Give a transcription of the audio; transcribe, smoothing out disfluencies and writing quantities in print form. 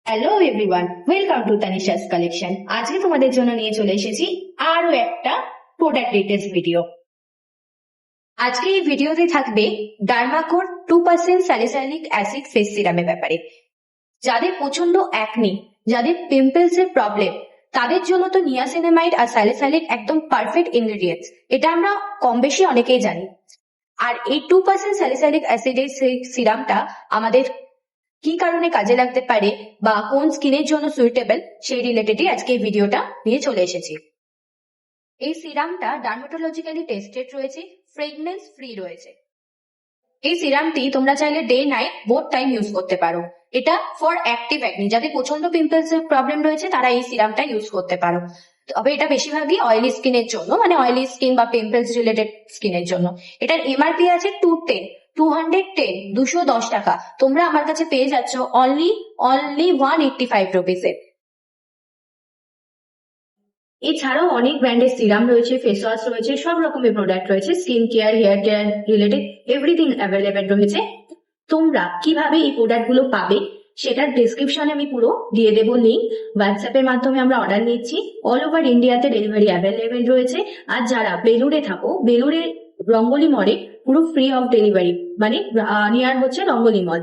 Hello everyone, welcome to Tanisha's collection. আজকে তোমাদের জন্য নিয়ে চলে এসেছি আরো একটা প্রোডাক্ট ডিটেলস ভিডিও। আজকে এই ভিডিওতে থাকবে ডার্মাকোর 2% স্যালিসাইলিক অ্যাসিড ফেস সিরামের ব্যাপারে। যাদের প্রচন্ড অ্যাকনি, যাদের পিম্পলস এর প্রবলেম, তাদের জন্য তো নিয়াসিনামাইড আর স্যালিসাইলিক একদম পারফেক্ট ইনগ্রেডিয়েন্টস। এটা আমরা কম বেশি অনেকেই জানি। আর এই 2% স্যালিসাইলিক অ্যাসিডের সিরামটা আমাদের কি কারণে কাজে লাগতে পারে বা কোন স্কিনের জন্য সুইটেবল, সেই রিলেটেডই আজকে এই ভিডিওটা নিয়ে চলে এসেছি। এই সিরামটা ডার্মাটোলজিক্যালি টেস্টেড রয়েছে, ফ্রেগনেন্স ফ্রি রয়েছে। এই সিরামটি তোমরা চাইলে day night both time use করতে পারো। এটা ফর অ্যাক্টিভ অ্যাকনি, যাদের প্রচন্ড পিম্পলস এর প্রবলেম রয়েছে তারা এই সিরামটা ইউজ করতে পারো। তবে এটা বেশিরভাগই অয়েলি স্কিনের জন্য, মানে অয়েলি স্কিন বা পিম্পলস রিলেটেড স্কিনের জন্য। এটার এমআরপি আছে 210 টাকা। তোমরা আমার কাছে পেয়ে যাচ্ছ অনলি 185 রুপিসে। এছাড়াও অনেক ব্র্যান্ডের সিরাম রয়েছে, ফেস ওয়াশ রয়েছে, সব রকমের প্রোডাক্ট রয়েছে, skin care, hair care related everything available রয়েছে। তোমরা কিভাবে এই প্রোডাক্ট গুলো পাবে সেটার ডিসক্রিপশনে আমি পুরো দিয়ে দেবো লিঙ্ক। হোয়াটসঅ্যাপের মাধ্যমে আমরা অর্ডার নিচ্ছি, অল ওভার ইন্ডিয়াতে ডেলিভারি অ্যাভেলেবেল রয়েছে। আর যারা বেলুড়ে থাকো, বেলুড়ে রঙ্গলি মলে পুরো ফ্রি অফ ডেলিভারি, মানে নিয়ার হচ্ছে রঙ্গলি মল।